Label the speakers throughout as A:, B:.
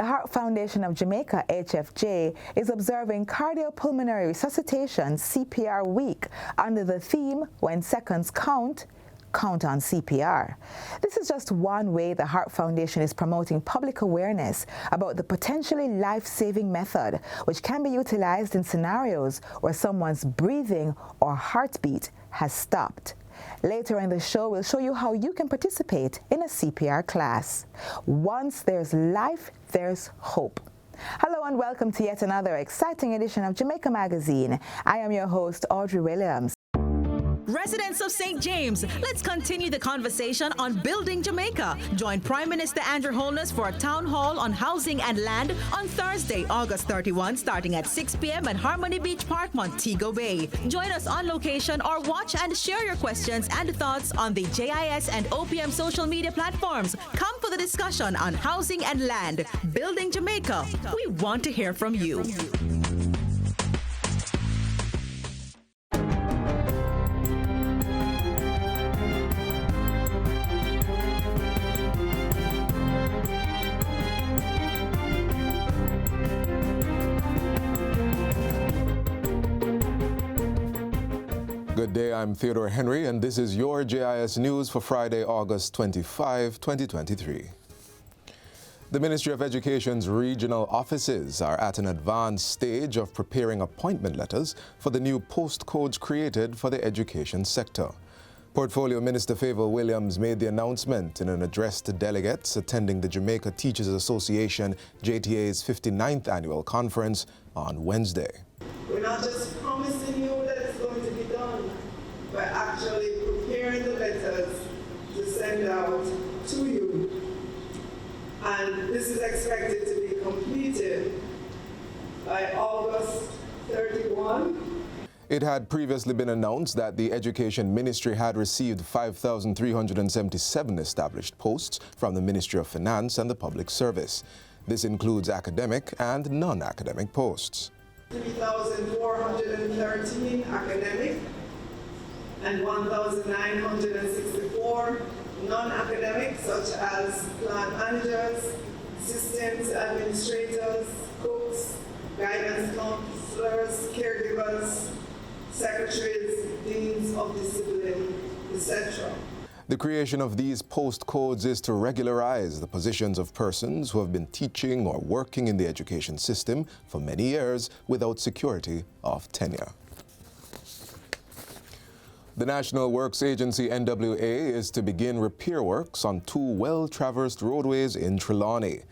A: The Heart Foundation of Jamaica, HFJ, is observing Cardiopulmonary Resuscitation CPR Week under the theme, When Seconds Count, Count on CPR. This is just one way the Heart Foundation is promoting public awareness about the potentially life-saving method, which can be utilized in scenarios where someone's breathing or heartbeat has stopped. Later in the show, we'll show you how you can participate in a CPR class. Once there's life, there's hope. Hello and welcome to yet another exciting edition of Jamaica Magazine. I am your host, Audrey Williams.
B: Residents of St. James, let's continue the conversation on building Jamaica. Join Prime Minister Andrew Holness for a town hall on housing and land on Thursday, August 31, starting at 6 p.m. at Harmony Beach Park, Montego Bay. Join us on location or watch and share your questions and thoughts on the JIS and OPM social media platforms. Come for the discussion on housing and land. Building Jamaica. We want to hear from you.
C: Good day, I'm Theodore Henry, and this is your JIS News for Friday, August 25, 2023. The Ministry of Education's regional offices are at an advanced stage of preparing appointment letters for the new postcodes created for the education sector. Portfolio Minister Favour Williams made the announcement in an address to delegates attending the Jamaica Teachers Association JTA's 59th annual conference on Wednesday.
D: We're not just promising you that it's going to be done, but actually preparing the letters to send out to you. And this is expected to be completed by August 31.
C: It had previously been announced that the Education Ministry had received 5,377 established posts from the Ministry of Finance and the Public Service. This includes academic and non-academic posts.
D: 3,413 academic and 1,964 non-academic, such as plant managers, assistants, administrators, cooks, guidance counselors, caregivers, secretaries, deans of discipline, etc.
C: The creation of these postcodes is to regularize the positions of persons who have been teaching or working in the education system for many years without security of tenure. The National Works Agency NWA is to begin repair works on two well-traversed roadways in Trelawney.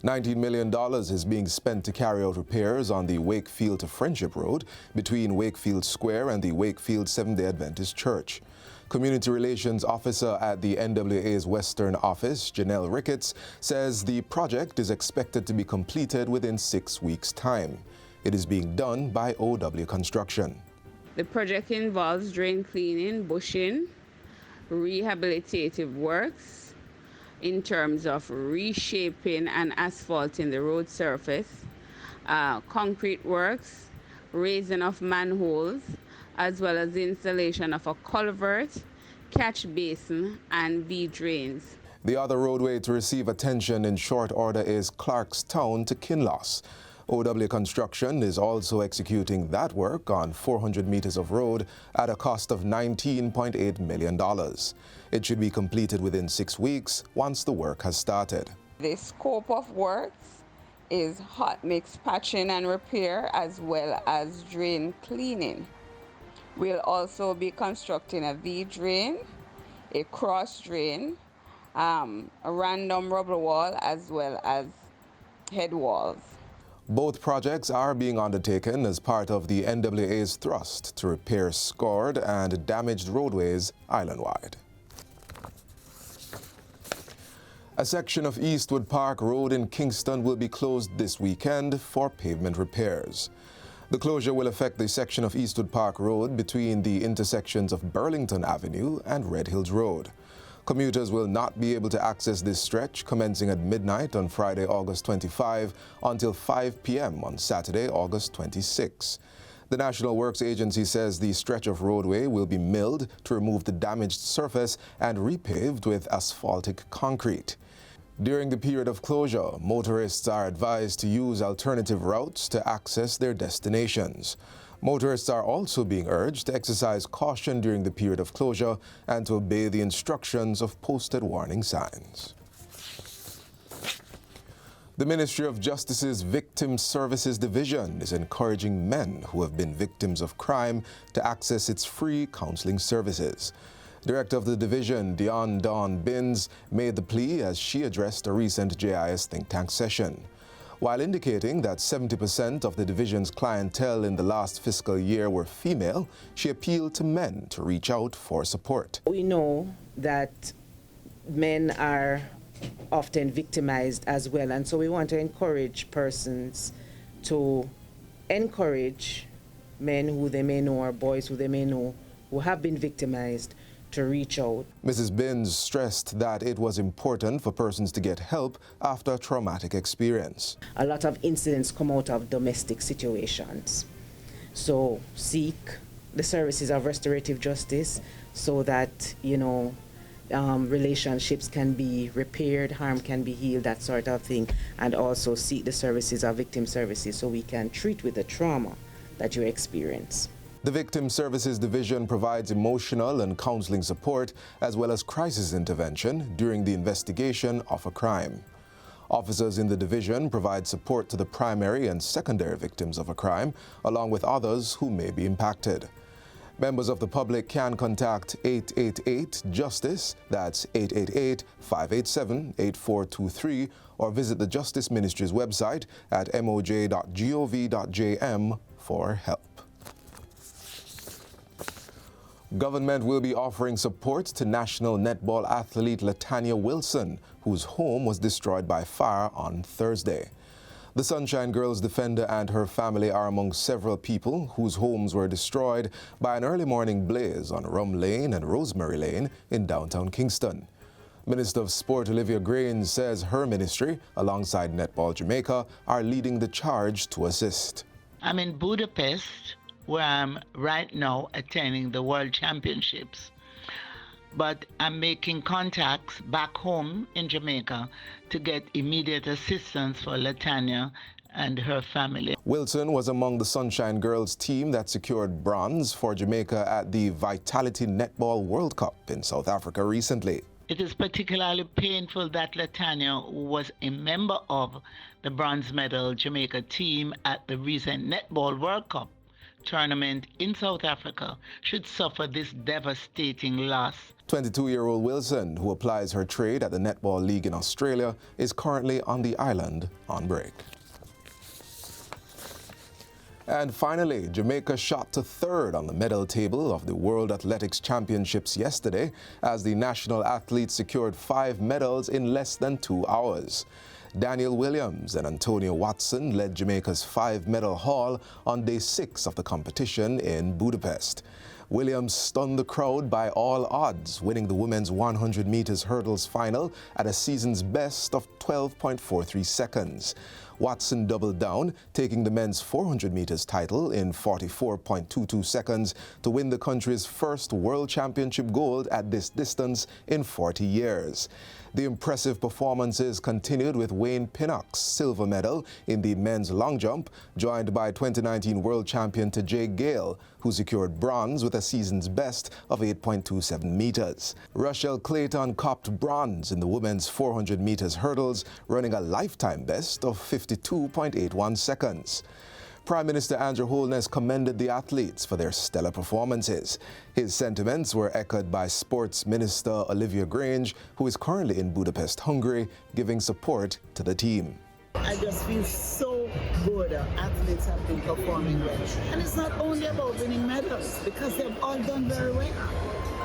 C: $19 million is being spent to carry out repairs on the Wakefield to Friendship Road between Wakefield Square and the Wakefield Seventh-day Adventist Church. Community Relations Officer at the NWA's Western Office, Janelle Ricketts, says the project is expected to be completed within 6 weeks' time. It is being done by OW Construction.
E: The project involves drain cleaning, bushing, rehabilitative works in terms of reshaping and asphalting the road surface, concrete works, raising of manholes, as well as the installation of a culvert, catch basin, and V-drains.
C: The other roadway to receive attention in short order is Clarkstown to Kinloss. OW Construction is also executing that work on 400 meters of road at a cost of $19.8 million. It should be completed within 6 weeks once the work has started.
E: The scope of works is hot mix patching and repair, as well as drain cleaning. We'll also be constructing a V-drain, a cross drain, a random rubber wall, as well as head walls.
C: Both projects are being undertaken as part of the NWA's thrust to repair scarred and damaged roadways island-wide. A section of Eastwood Park Road in Kingston will be closed this weekend for pavement repairs. The closure will affect the section of Eastwood Park Road between the intersections of Burlington Avenue and Red Hills Road. Commuters will not be able to access this stretch commencing at midnight on Friday, August 25 until 5 p.m. on Saturday, August 26. The National Works Agency says the stretch of roadway will be milled to remove the damaged surface and repaved with asphaltic concrete. During the period of closure, motorists are advised to use alternative routes to access their destinations. Motorists are also being urged to exercise caution during the period of closure and to obey the instructions of posted warning signs. The Ministry of Justice's Victim Services Division is encouraging men who have been victims of crime to access its free counseling services. Director of the division, Dawn Binns, made the plea as she addressed a recent JIS think tank session. While indicating that 70% of the division's clientele in the last fiscal year were female, she appealed to men to reach out for support.
F: We know that men are often victimized as well, and so we want to encourage persons to encourage men who they may know or boys who they may know who have been victimized to reach out.
C: Mrs. Binns stressed that it was important for persons to get help after a traumatic experience.
F: A lot of incidents come out of domestic situations. So seek the services of restorative justice so that, relationships can be repaired, harm can be healed, that sort of thing. And also seek the services of victim services so we can treat with the trauma that you experience.
C: The Victim Services Division provides emotional and counseling support as well as crisis intervention during the investigation of a crime. Officers in the division provide support to the primary and secondary victims of a crime, along with others who may be impacted. Members of the public can contact 888-JUSTICE, that's 888-587-8423, or visit the Justice Ministry's website at moj.gov.jm for help. Government will be offering support to national netball athlete Latanya Wilson, whose home was destroyed by fire on Thursday. The Sunshine Girls defender and her family are among several people whose homes were destroyed by an early morning blaze on Rum Lane and Rosemary Lane in downtown Kingston. Minister of Sport Olivia Grange says her ministry, alongside Netball Jamaica, are leading the charge to assist.
G: I'm in Budapest, where I'm right now attending the World Championships. But I'm making contacts back home in Jamaica to get immediate assistance for Latanya and her family.
C: Wilson was among the Sunshine Girls team that secured bronze for Jamaica at the Vitality Netball World Cup in South Africa recently.
G: It is particularly painful that Latanya, who was a member of the bronze medal Jamaica team at the recent Netball World Cup tournament in South Africa, should suffer this devastating loss.
C: 22-year-old Wilson, who applies her trade at the Netball League in Australia, is currently on the island on break. And finally, Jamaica shot to third on the medal table of the World Athletics Championships yesterday as the national athletes secured 5 medals in less than 2 hours. Daniel Williams and Antonio Watson led Jamaica's 5-medal haul on day 6 of the competition in Budapest. Williams stunned the crowd by all odds, winning the women's 100 meters hurdles final at a season's best of 12.43 seconds. Watson doubled down, taking the men's 400 meters title in 44.22 seconds to win the country's first World Championship gold at this distance in 40 years. The impressive performances continued with Wayne Pinnock's silver medal in the men's long jump, joined by 2019 world champion Tajay Gale, who secured bronze with a season's best of 8.27 meters. Rochelle Clayton copped bronze in the women's 400 meters hurdles, running a lifetime best of 52.81 seconds. Prime Minister Andrew Holness commended the athletes for their stellar performances. His sentiments were echoed by Sports Minister Olivia Grange, who is currently in Budapest, Hungary, giving support to the team.
H: I just feel so good. Athletes have been performing well. And it's not only about winning medals, because they've all done very well.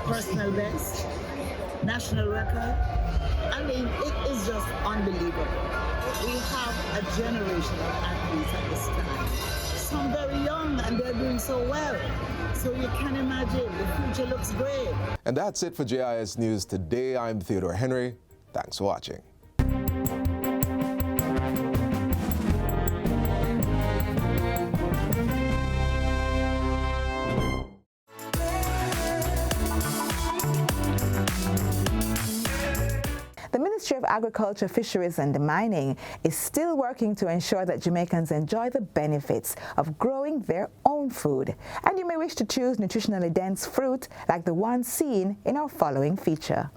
H: Personal best, national record. I mean, it is just unbelievable. We have a generation of athletes at this time. Some very young, and they're doing so well. So you can imagine, the future looks great.
C: And that's it for JIS News today. I'm Theodore Henry. Thanks for watching.
A: The Ministry of of Agriculture, Fisheries and Mining is still working to ensure that Jamaicans enjoy the benefits of growing their own food. And you may wish to choose nutritionally dense fruit like the one seen in our following feature.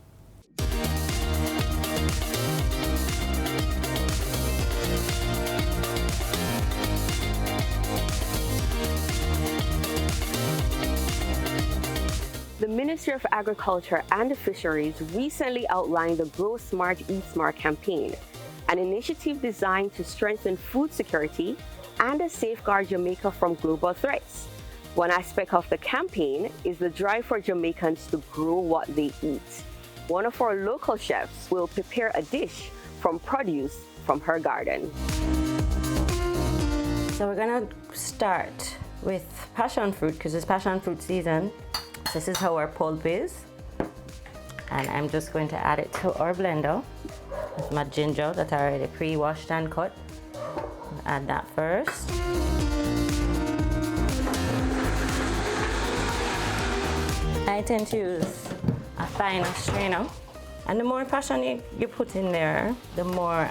I: The Ministry of Agriculture and Fisheries recently outlined the Grow Smart, Eat Smart campaign, an initiative designed to strengthen food security and safeguard Jamaica from global threats. One aspect of the campaign is the drive for Jamaicans to grow what they eat. One of our local chefs will prepare a dish from produce from her garden.
J: So we're gonna start with passion fruit because it's passion fruit season. This is how our pulp is. And I'm just going to add it to our blender with my ginger that I already pre-washed and cut. Add that first. I tend to use a fine strainer. And the more passion you put in there, the more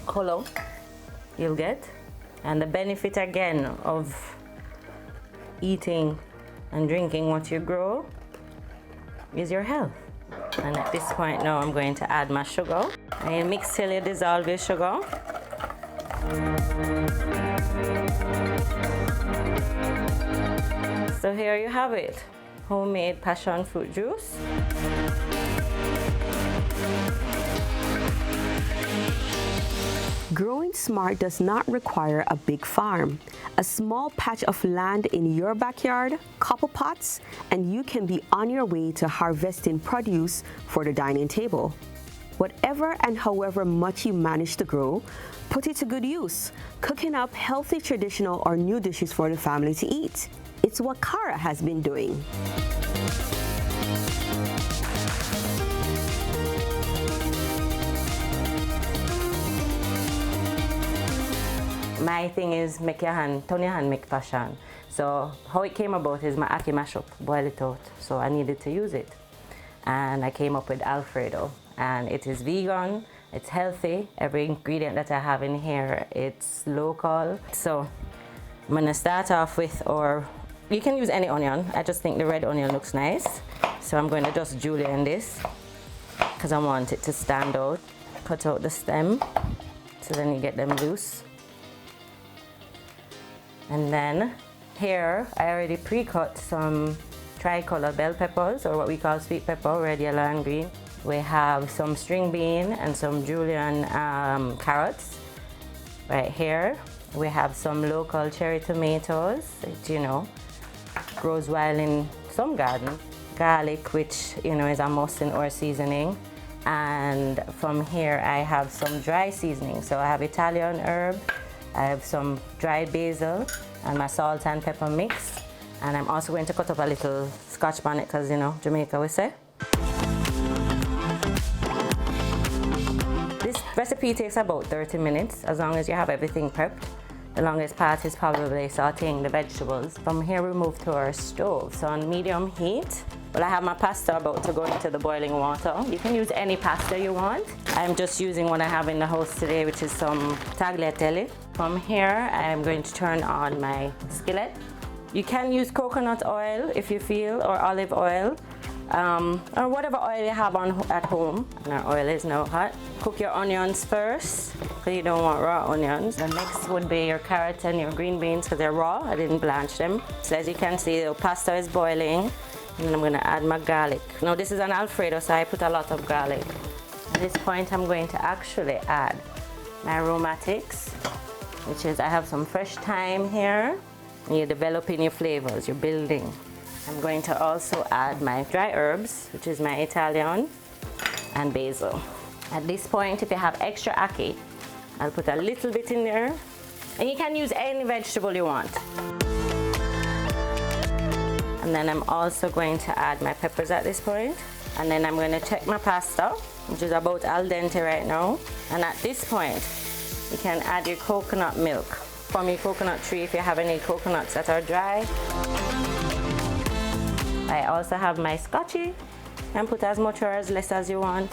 J: color you'll get. And the benefit again of eating and drinking what you grow is your health. And at this point now I'm going to add my sugar. And you mix till you dissolve your sugar. So here you have it, homemade passion fruit juice.
I: Growing smart does not require a big farm. A small patch of land in your backyard, couple pots, and you can be on your way to harvesting produce for the dining table. Whatever and however much you manage to grow, put it to good use, cooking up healthy traditional or new dishes for the family to eat. It's what Cara has been doing.
J: My thing is make your hand, turn your hand, make passion. So how it came about is my ackee mash up, boil it out. So I needed to use it. And I came up with Alfredo. And it is vegan, it's healthy. Every ingredient that I have in here, it's local. So I'm gonna start off with, or you can use any onion. I just think the red onion looks nice. So I'm going to just julienne this because I want it to stand out. Cut out the stem so then you get them loose. And then here I already pre-cut some tricolor bell peppers, or what we call sweet pepper, red, yellow and green. We have some string bean and some julienne carrots. Right here we have some local cherry tomatoes, which, you know, grows wild in some gardens. Garlic, which, you know, is a must in our seasoning. And from here I have some dry seasoning. So I have Italian herb, I have some dried basil and my salt and pepper mix. And I'm also going to cut up a little scotch bonnet because, you know, Jamaica we say. This recipe takes about 30 minutes as long as you have everything prepped. The longest part is probably sauteing the vegetables. From here we move to our stove. So on medium heat, well, I have my pasta about to go into the boiling water. You can use any pasta you want. I'm just using what I have in the house today, which is some tagliatelle. From here, I'm going to turn on my skillet. You can use coconut oil if you feel, or olive oil, or whatever oil you have at home. And our oil is now hot. Cook your onions first, because you don't want raw onions. The next would be your carrots and your green beans, because they're raw. I didn't blanch them. So as you can see, the pasta is boiling. And I'm going to add my garlic. Now this is an Alfredo, so I put a lot of garlic. At this point, I'm going to actually add my aromatics, which is I have some fresh thyme here. And you're developing your flavors, you're building. I'm going to also add my dry herbs, which is my Italian and basil. At this point, if you have extra ackee, I'll put a little bit in there. And you can use any vegetable you want. And then I'm also going to add my peppers at this point. And then I'm going to check my pasta, which is about al dente right now. And at this point, you can add your coconut milk from your coconut tree if you have any coconuts that are dry. I also have my scotchy. You can put as much or as less as you want.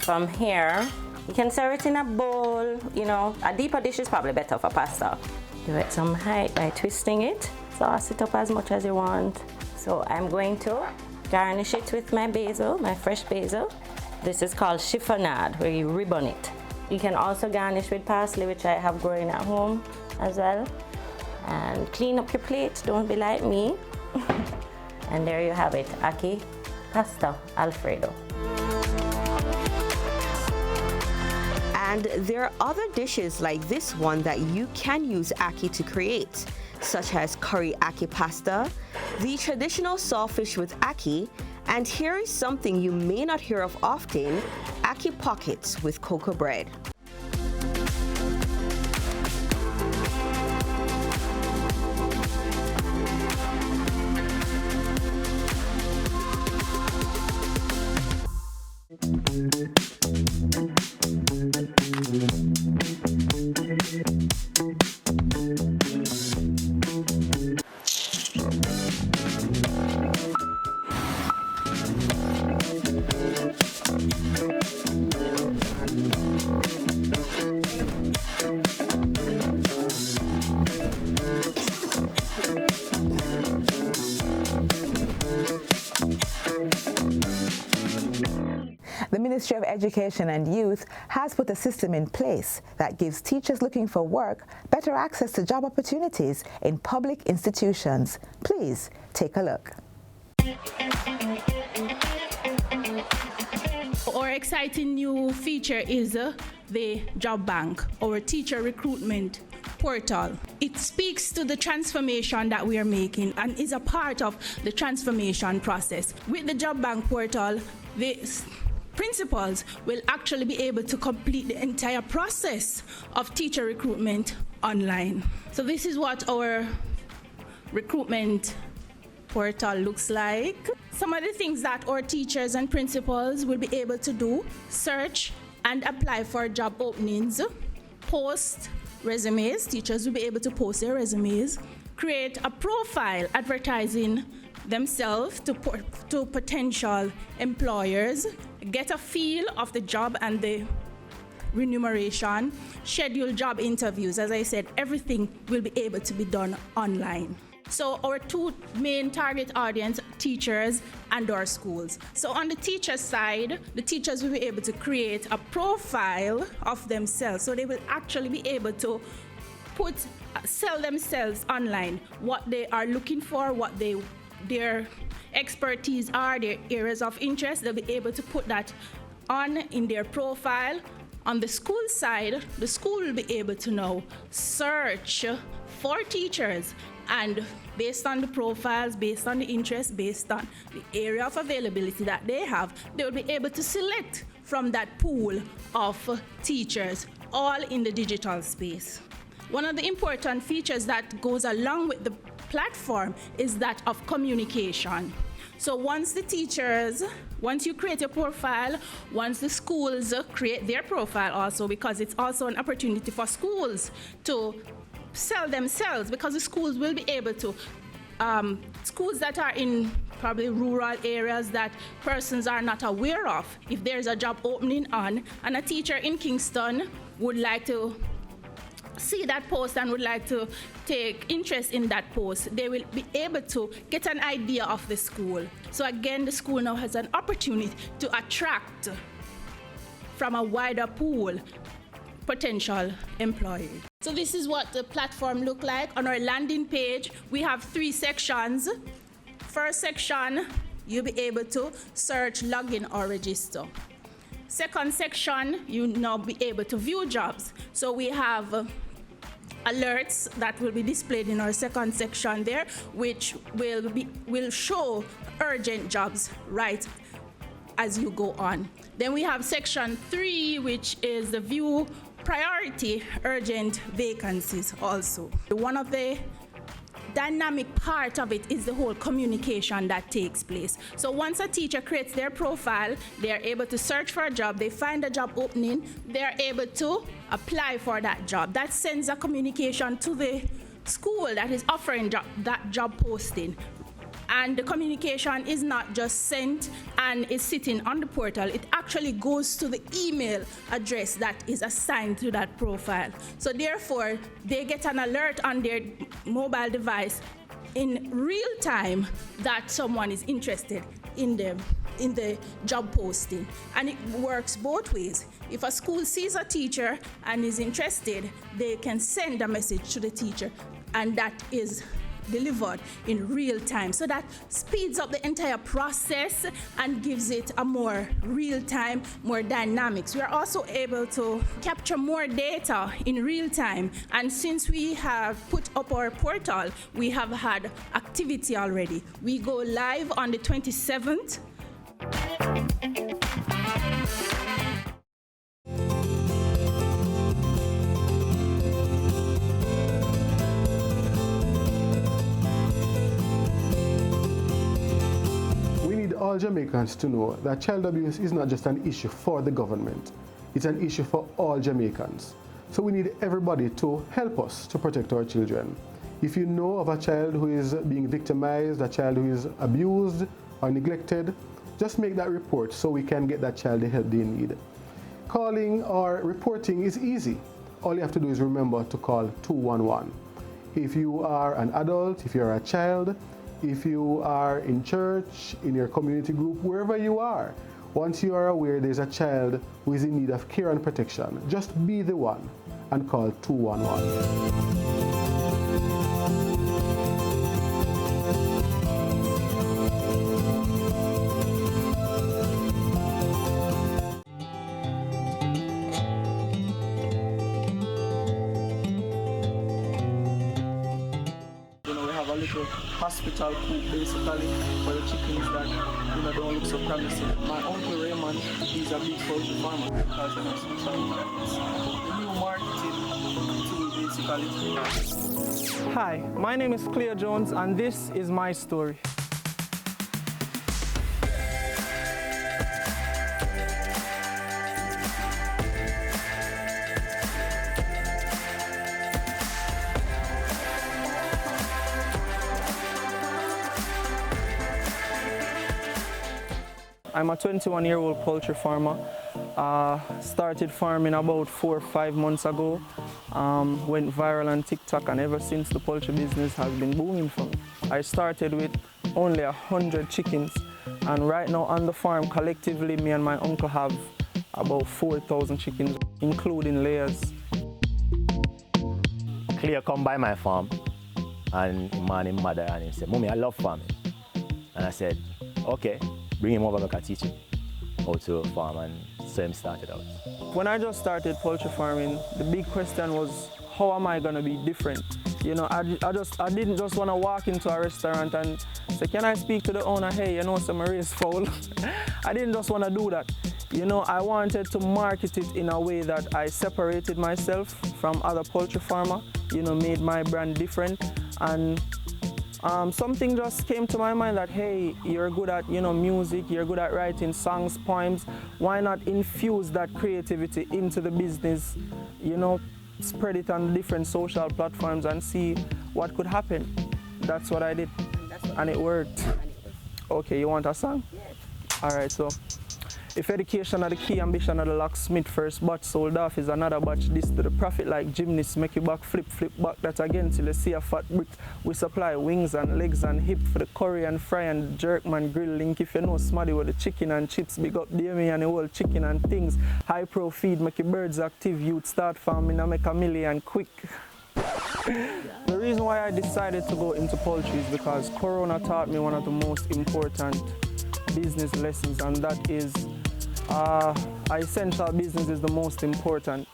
J: From here, you can serve it in a bowl. You know, a deeper dish is probably better for pasta. Give it some height by twisting it. Sauce it up as much as you want. So I'm going to garnish it with my basil, my fresh basil. This is called chiffonade, where you ribbon it. You can also garnish with parsley, which I have growing at home as well. And clean up your plate, don't be like me. And there you have it, ackee pasta Alfredo.
I: And there are other dishes like this one that you can use ackee to create, such as curry ackee pasta, the traditional sawfish with ackee, and here is something you may not hear of often, ackee pockets with cocoa bread.
A: The Ministry of Education and Youth has put a system in place that gives teachers looking for work better access to job opportunities in public institutions. Please take a look.
K: Our exciting new feature is the Job Bank, our teacher recruitment portal. It speaks to the transformation that we are making and is a part of the transformation process. With the Job Bank portal, the principals will actually be able to complete the entire process of teacher recruitment online. So this is what our recruitment portal looks like. Some of the things that our teachers and principals will be able to do: search and apply for job openings, post resumes. Teachers will be able to post their resumes, create a profile advertising themselves to potential employers, get a feel of the job and the remuneration, schedule job interviews. As I said, everything will be able to be done online. So our two main target audience, teachers and our schools. So on the teacher side, the teachers will be able to create a profile of themselves. So they will actually be able to sell themselves online, what they are looking for, what their expertise are, their areas of interest. They'll be able to put that on in their profile. On the school side, the school will be able to now search for teachers, and based on the profiles, based on the interest, based on the area of availability that they have, they will be able to select from that pool of teachers, all in the digital space. One of the important features that goes along with the platform is that of communication. So once you create a profile, once the schools create their profile also, because it's also an opportunity for schools to sell themselves, because the schools will be able to, schools that are in probably rural areas that persons are not aware of, if there's a job opening on and a teacher in Kingston would like to see that post and would like to take interest in that post, they will be able to get an idea of the school. So again, the school now has an opportunity to attract from a wider pool potential employees. So this is what the platform look like. On our landing page, we have 3 sections. First section, you'll be able to search, login, or register. Second section, you now be able to view jobs. So we have alerts that will be displayed in our second section there, which will show urgent jobs right as you go on. Then we have section 3, which is the view priority urgent vacancies also. One of the dynamic part of it is the whole communication that takes place. So once a teacher creates their profile, they are able to search for a job, they find a job opening, they are able to apply for that job. That sends a communication to the school that is offering that job posting. And the communication is not just sent and is sitting on the portal. It actually goes to the email address that is assigned to that profile. So therefore, they get an alert on their mobile device in real time that someone is interested in the job posting. And it works both ways. If a school sees a teacher and is interested, they can send a message to the teacher, and that is delivered in real time. So that speeds up the entire process and gives it a more real time, more dynamics. We are also able to capture more data in real time. And since we have put up our portal, we have had activity already. We go live on the 27th.
L: All Jamaicans to know that child abuse is not just an issue for the government, it's an issue for all Jamaicans. So we need everybody to help us to protect our children. If you know of a child who is being victimized, a child who is abused or neglected, just make that report so we can get that child the help they need. Calling or reporting is easy. All you have to do is remember to call 211. If you are an adult, if you're a child, if you are in church, in your community group, wherever you are, once you are aware there's a child who is in need of care and protection, just be the one and call 211.
M: Hospital coop basically for the chickens that don't look so promising. My uncle Raymond, he's a big poultry farmer because the new marketing tool basically. Hi, my name is Cleo Jones and this is my story. I'm a 21-year-old poultry farmer. Started farming about 4 or 5 months ago. Went viral on TikTok, and ever since the poultry business has been booming for me. I started with only 100 chickens, and right now on the farm collectively me and my uncle have about 4,000 chickens, including layers.
N: Clear come by my farm and his mother and he said, "Mommy, I love farming." And I said, "Okay, bring him over and I teach him how to farm," and so him started out.
M: When I just started poultry farming, the big question was, how am I going to be different? You know, I didn't just want to walk into a restaurant and say, "Can I speak to the owner? Hey, you know, some raise fowl." I didn't just want to do that. You know, I wanted to market it in a way that I separated myself from other poultry farmers, you know, made my brand different. And something just came to my mind that, hey, you're good at, you know, music, you're good at writing songs, poems. Why not infuse that creativity into the business, you know, spread it on different social platforms and see what could happen. That's what I did, and it worked. Okay, you want a song? Yes. All right, so. If education are the key, ambition are the locksmith. First batch sold off is another batch. This to the profit like gymnasts, make you back flip back that again till you see a fat brick. We supply wings and legs and hip for the curry and fry and jerk man grill link. If you know smarty with the chicken and chips, big up Demi and the whole chicken and things. High pro feed, make your birds active. Youth start farming and make a million quick. The reason why I decided to go into poultry is because Corona taught me one of the most important business lessons, and that is essential business is the most important.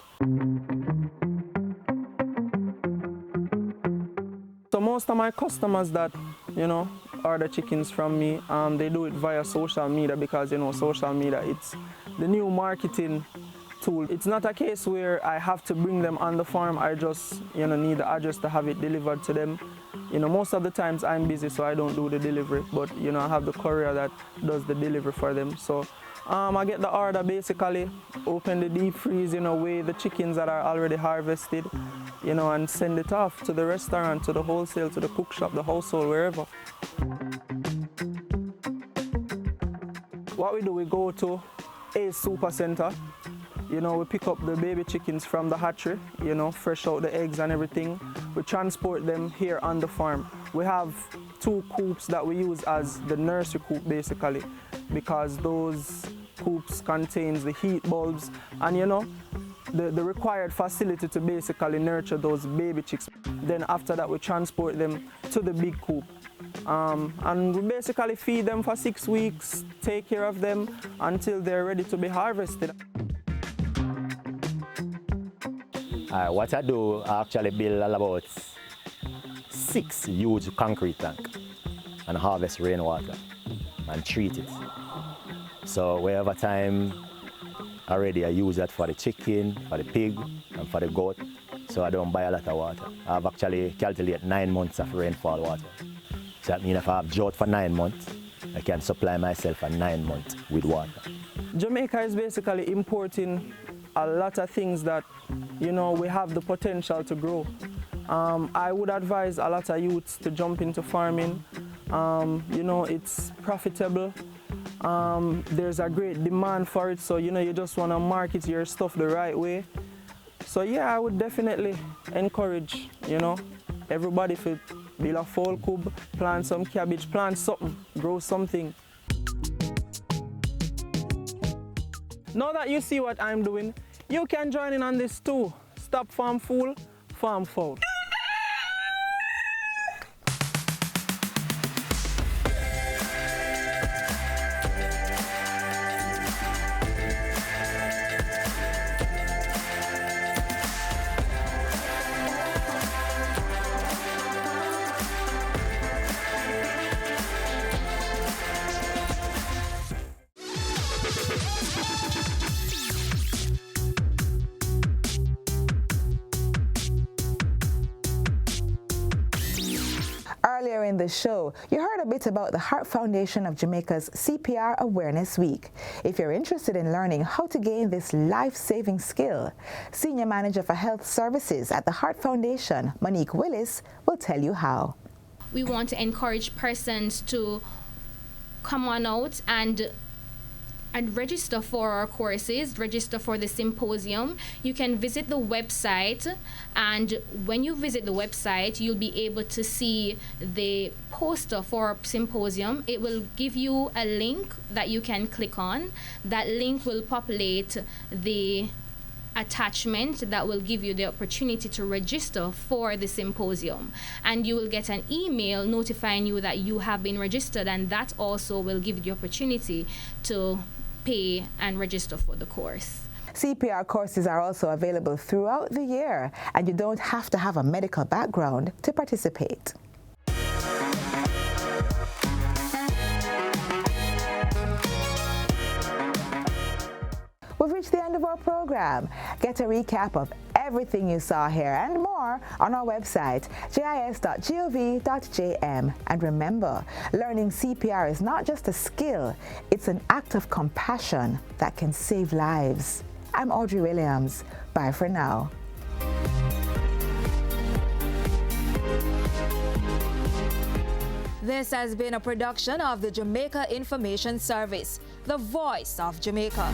M: So most of my customers that, you know, order chickens from me, they do it via social media because, you know, social media, it's the new marketing tool. It's not a case where I have to bring them on the farm. I just, you know, need the address to have it delivered to them. You know, most of the times I'm busy, so I don't do the delivery, but, you know, I have the courier that does the delivery for them. So I get the order basically, open the deep freeze, you know, weigh the chickens that are already harvested, you know, and send it off to the restaurant, to the wholesale, to the cook shop, the household, wherever. what we do, we go to a super center. You know, we pick up the baby chickens from the hatchery, you know, fresh out the eggs and everything. We transport them here on the farm. We have 2 coops that we use as the nursery coop basically, because those coops contains the heat bulbs and, you know, the required facility to basically nurture those baby chicks. Then after that we transport them to the big coop. And we basically feed them for 6 weeks, take care of them until they're ready to be harvested.
N: What I do, I actually build about 6 huge concrete tanks and harvest rainwater and treat it. So wherever time already I use that for the chicken, for the pig and for the goat, so I don't buy a lot of water. I've actually calculated 9 months of rainfall water. So that means if I have drought for 9 months, I can supply myself for 9 months with water.
M: Jamaica is basically importing a lot of things that, you know, we have the potential to grow. I would advise a lot of youths to jump into farming. You know, it's profitable. There's a great demand for it, so, you know, you just want to market your stuff the right way. So yeah, I would definitely encourage, you know, everybody to build a fall cube, plant some cabbage, plant something, grow something. Now that you see what I'm doing, you can join in on this too. Stop farm fool, farm foul.
A: Earlier in the show, you heard a bit about the Heart Foundation of Jamaica's CPR Awareness Week. If you're interested in learning how to gain this life-saving skill, Senior Manager for Health Services at the Heart Foundation, Monique Willis, will tell you how.
O: We want to encourage persons to come on out and register for our courses, register for the symposium. You can visit the website, and when you visit the website, you'll be able to see the poster for our symposium. It will give you a link that you can click on. That link will populate the attachment that will give you the opportunity to register for the symposium, and you will get an email notifying you that you have been registered, and that also will give you the opportunity to pay and register for the course.
A: CPR courses are also available throughout the year, and you don't have to have a medical background to participate. We've reached the end of our program. Get a recap of everything you saw here and more on our website, jis.gov.jm. And remember, learning CPR is not just a skill, it's an act of compassion that can save lives. I'm Audrey Williams. Bye for now.
P: This has been a production of the Jamaica Information Service, the voice of Jamaica.